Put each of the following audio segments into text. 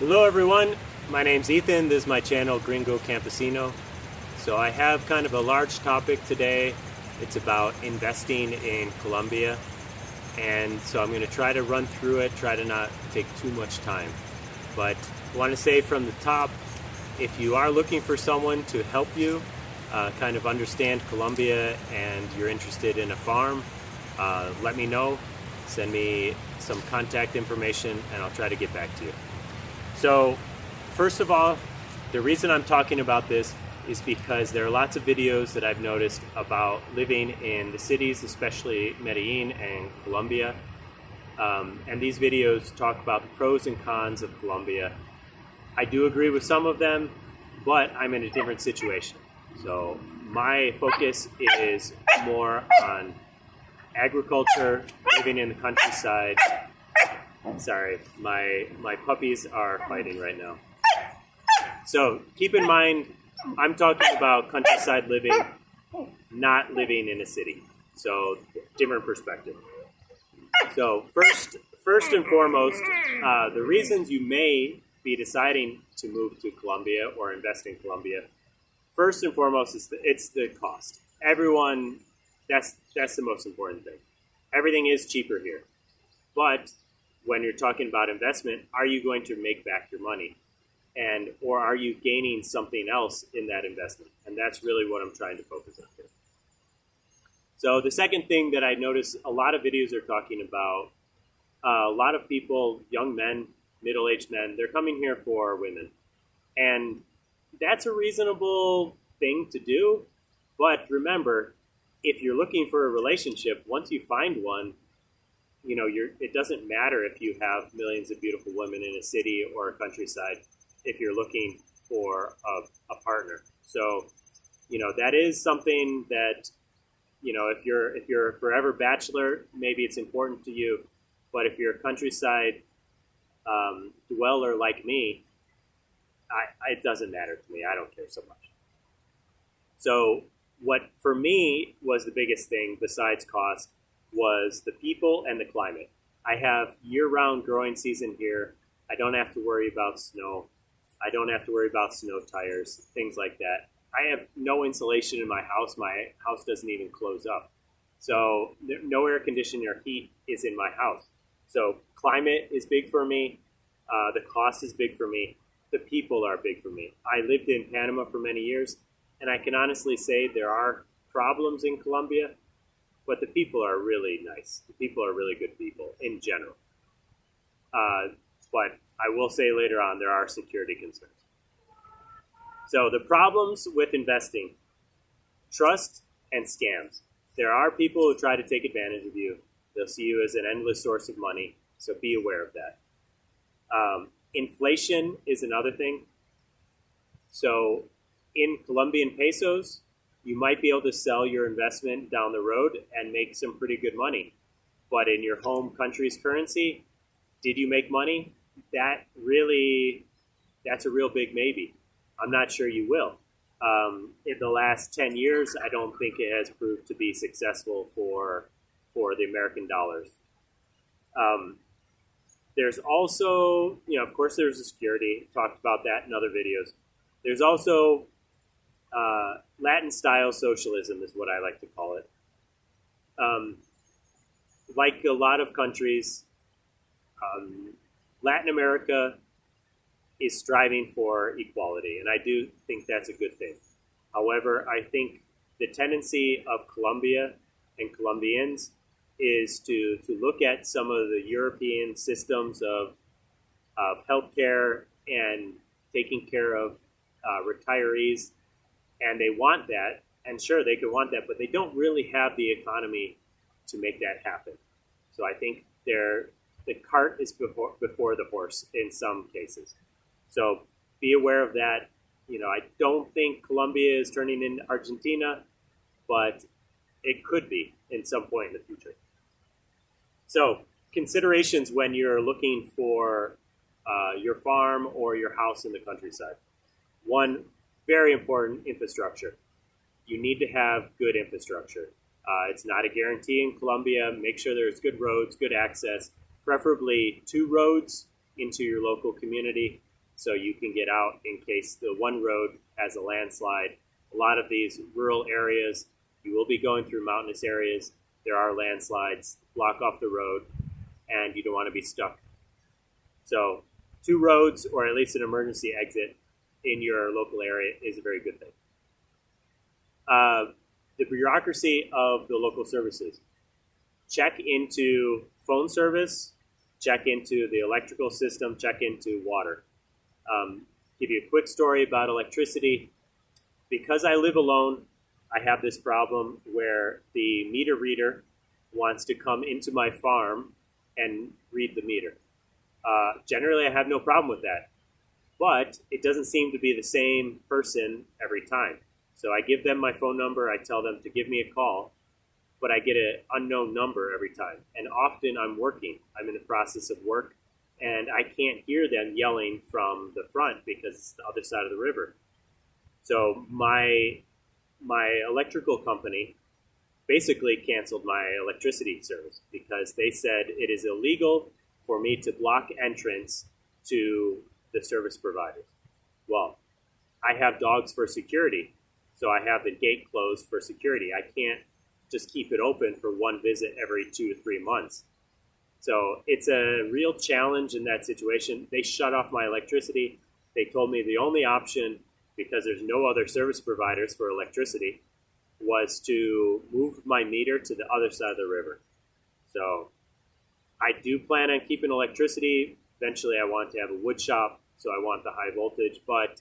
Hello everyone, my name's Ethan. This is my channel Gringo Campesino. So I have kind of a large topic today. It's about investing in Colombia, and so I'm going to try to run through it, try to not take too much time. But I want to say from the top, if you are looking for someone to help you kind of understand Colombia and you're interested in a farm, let me know. Send me some contact information and I'll try to get back to you. So first of all, the reason I'm talking about this is because there are lots of videos that I've noticed about living in the cities, especially Medellin and Colombia. And these videos talk about the pros and cons of Colombia. I do agree with some of them, but I'm in a different situation. So my focus is more on agriculture, living in the countryside. Sorry, my puppies are fighting right now. So keep in mind, I'm talking about countryside living, not living in a city. So different perspective. So first and foremost, the reasons you may be deciding to move to Colombia or invest in Colombia, first and foremost, it's the cost. Everyone, that's the most important thing. Everything is cheaper here. But when you're talking about investment, are you going to make back your money? Or are you gaining something else in that investment? And that's really what I'm trying to focus on here. So the second thing that I notice a lot of videos are talking about, a lot of people, young men, middle-aged men, they're coming here for women. And that's a reasonable thing to do. But remember, if you're looking for a relationship, once you find one, it doesn't matter if you have millions of beautiful women in a city or a countryside if you're looking for a partner. So, that is something that, if you're a forever bachelor, maybe it's important to you. But if you're a countryside dweller like me, it doesn't matter to me. I don't care so much. So what for me was the biggest thing besides cost was the people and the climate. I have year-round growing season here. I don't have to worry about snow. I don't have to worry about snow tires, things like that. I have no insulation in my house. My house doesn't even close up. So no air conditioning or heat is in my house. So climate is big for me. The cost is big for me. The people are big for me. I lived in Panama for many years, and I can honestly say there are problems in Colombia, but the people are really nice. The people are really good people in general. But I will say later on, there are security concerns. So the problems with investing, trust and scams. There are people who try to take advantage of you. They'll see you as an endless source of money, so be aware of that. Inflation is another thing. So in Colombian pesos, you might be able to sell your investment down the road and make some pretty good money. But in your home country's currency, did you make money? That's a real big maybe. I'm not sure you will. In the last 10 years, I don't think it has proved to be successful for the American dollars. There's also, of course, there's the security. Talked about that in other videos. There's also Latin-style socialism is what I like to call it. Like a lot of countries, Latin America is striving for equality, and I do think that's a good thing. However, I think the tendency of Colombia and Colombians is to look at some of the European systems of healthcare and taking care of retirees, and they want that, and sure, they could want that, but they don't really have the economy to make that happen. So I think the cart is before the horse in some cases. So be aware of that. I don't think Colombia is turning into Argentina, but it could be in some point in the future. So considerations when you're looking for your farm or your house in the countryside. One, very important, infrastructure. You need to have good infrastructure. It's not a guarantee in Colombia. Make sure there's good roads, good access, preferably 2 roads into your local community. so you can get out in case the one road has a landslide. A lot of these rural areas, you will be going through mountainous areas. There are landslides, block off the road, and you don't want to be stuck. So 2 roads, or at least an emergency exit in your local area, is a very good thing. The bureaucracy of the local services. Check into phone service, check into the electrical system, check into water. Give you a quick story about electricity. Because I live alone, I have this problem where the meter reader wants to come into my farm and read the meter. Generally, I have no problem with that, but it doesn't seem to be the same person every time. So I give them my phone number, I tell them to give me a call, but I get an unknown number every time. And often I'm working, I'm in the process of work, and I can't hear them yelling from the front because it's the other side of the river. So my electrical company basically canceled my electricity service because they said it is illegal for me to block entrance to the service providers. Well, I have dogs for security, so I have the gate closed for security. I can't just keep it open for one visit every 2 to 3 months. So it's a real challenge in that situation. They shut off my electricity. They told me the only option, because there's no other service providers for electricity, was to move my meter to the other side of the river. So I do plan on keeping electricity. Eventually I want to have a wood shop, so I want the high voltage, but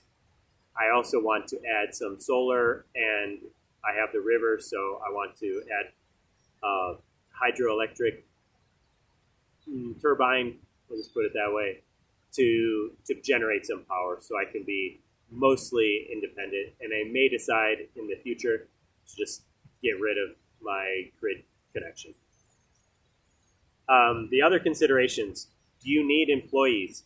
I also want to add some solar, and I have the river, so I want to add hydroelectric turbine, we'll just put it that way, to generate some power so I can be mostly independent. And I may decide in the future to just get rid of my grid connection. The other considerations: do you need employees?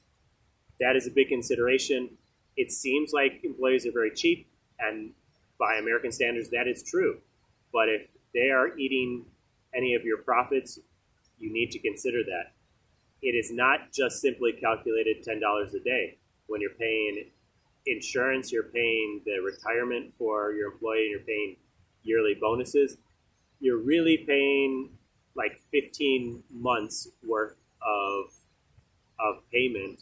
That is a big consideration. It seems like employees are very cheap, and by American standards, that is true. But if they are eating any of your profits, you need to consider that. It is not just simply calculated $10 a day. When you're paying insurance, you're paying the retirement for your employee, you're paying yearly bonuses, you're really paying like 15 months worth of payment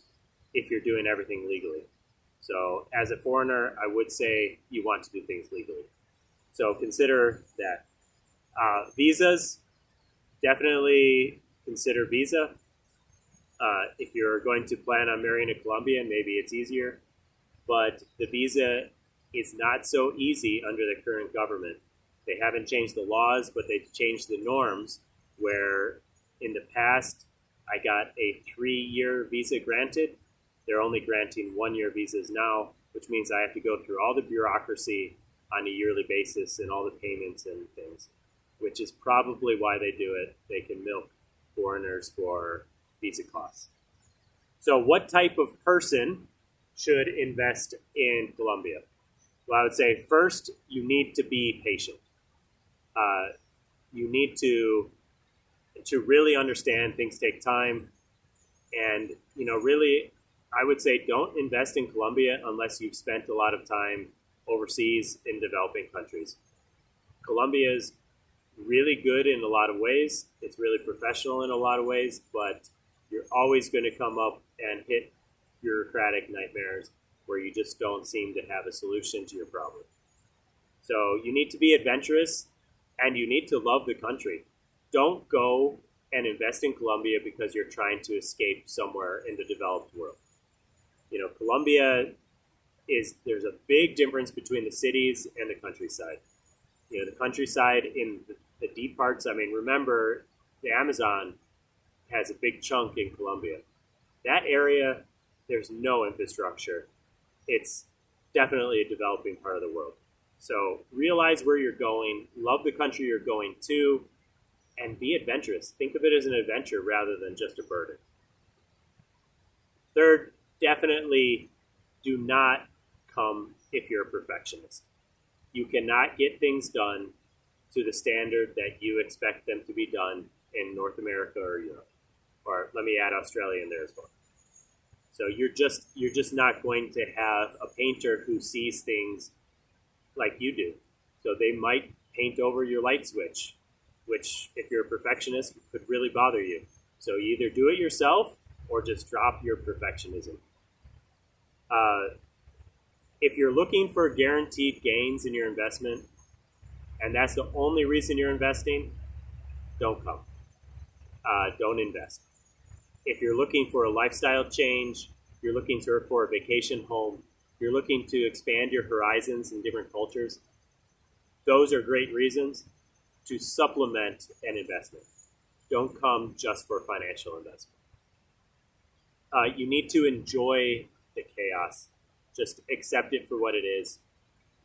if you're doing everything legally. So as a foreigner, I would say you want to do things legally. So consider that. Visas, definitely consider visa. If you're going to plan on marrying a Colombian, maybe it's easier. But the visa is not so easy under the current government. They haven't changed the laws, but they've changed the norms, where in the past I got a 3-year visa granted. They're only granting 1-year visas now, which means I have to go through all the bureaucracy on a yearly basis and all the payments and things, which is probably why they do it. They can milk foreigners for visa costs. So what type of person should invest in Colombia? Well, I would say first, you need to be patient. You need to really understand things take time. And, really, I would say don't invest in Colombia unless you've spent a lot of time overseas in developing countries. Colombia is really good in a lot of ways. It's really professional in a lot of ways, but you're always going to come up and hit bureaucratic nightmares where you just don't seem to have a solution to your problem. So you need to be adventurous, and you need to love the country. Don't go and invest in Colombia because you're trying to escape somewhere in the developed world. Colombia there's a big difference between the cities and the countryside. The countryside in the deep parts, remember the Amazon has a big chunk in Colombia. That area, there's no infrastructure. It's definitely a developing part of the world. So realize where you're going, love the country you're going to, and be adventurous. Think of it as an adventure rather than just a burden. Third, definitely do not come if you're a perfectionist. You cannot get things done to the standard that you expect them to be done in North America or Europe. Or let me add Australia in there as well. So you're just not going to have a painter who sees things like you do. So they might paint over your light switch, which, if you're a perfectionist, could really bother you. So you either do it yourself or just drop your perfectionism. Uh, if you're looking for guaranteed gains in your investment, and that's the only reason you're investing, don't come. Don't invest. If you're looking for a lifestyle change, you're looking for a vacation home, you're looking to expand your horizons in different cultures, those are great reasons to supplement an investment. Don't come just for financial investment. You need to enjoy the chaos. Just accept it for what it is.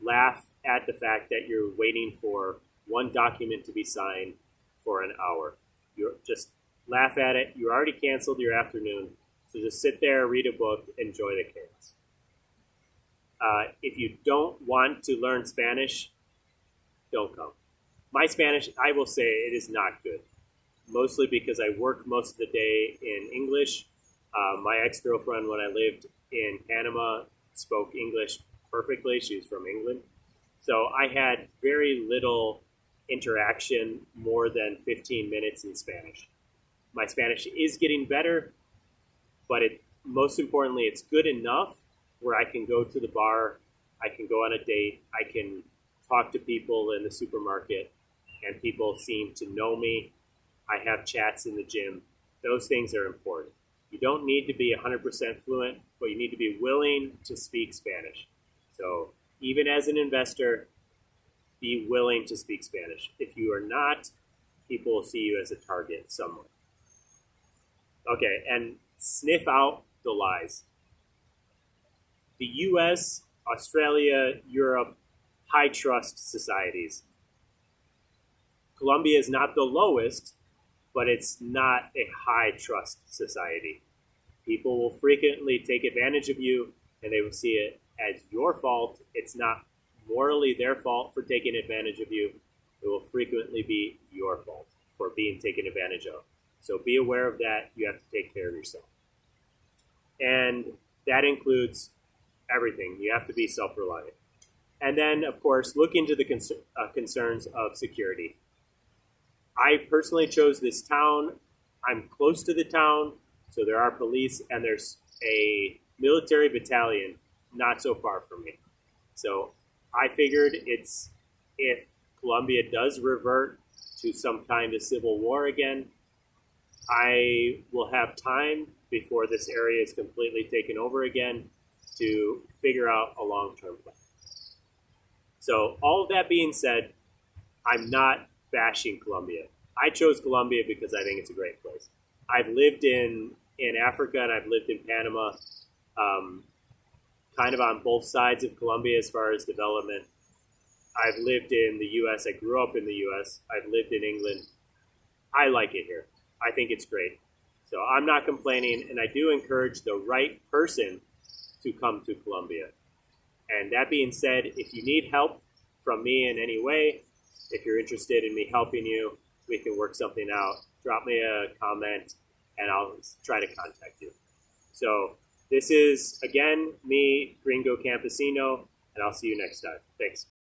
Laugh at the fact that you're waiting for one document to be signed for an hour. You're just laugh at it. You already canceled your afternoon, so just sit there, read a book, enjoy the chaos. If you don't want to learn Spanish, don't come. My Spanish, I will say, it is not good, mostly because I work most of the day in English. My ex-girlfriend, when I lived in Panama, spoke English perfectly. She was from England. So I had very little interaction, more than 15 minutes in Spanish. My Spanish is getting better, but most importantly, it's good enough where I can go to the bar, I can go on a date, I can talk to people in the supermarket, and people seem to know me. I have chats in the gym. Those things are important. You don't need to be 100% fluent, but you need to be willing to speak Spanish. So even as an investor, be willing to speak Spanish. If you are not, people will see you as a target somewhere. Okay, and sniff out the lies. The US, Australia, Europe, high trust societies. Colombia is not the lowest, but it's not a high trust society. People will frequently take advantage of you, and they will see it as your fault. It's not morally their fault for taking advantage of you. It will frequently be your fault for being taken advantage of. So be aware of that. You have to take care of yourself. And that includes everything. You have to be self-reliant. And then, of course, look into the concerns of security. I personally chose this town. I'm close to the town, so there are police, and there's a military battalion not so far from me. So I figured if Colombia does revert to some kind of civil war again, I will have time before this area is completely taken over again to figure out a long-term plan. So all of that being said, I'm not bashing Colombia. I chose Colombia because I think it's a great place. I've lived in Africa, and I've lived in Panama, kind of on both sides of Colombia as far as development. I've lived in the U.S. I grew up in the U.S. I've lived in England. I like it here. I think it's great. So I'm not complaining, and I do encourage the right person to come to Colombia. And that being said, if you need help from me in any way, if you're interested in me helping you, we can work something out. Drop me a comment, and I'll try to contact you. So this is, again, me, Gringo Campesino, and I'll see you next time. Thanks.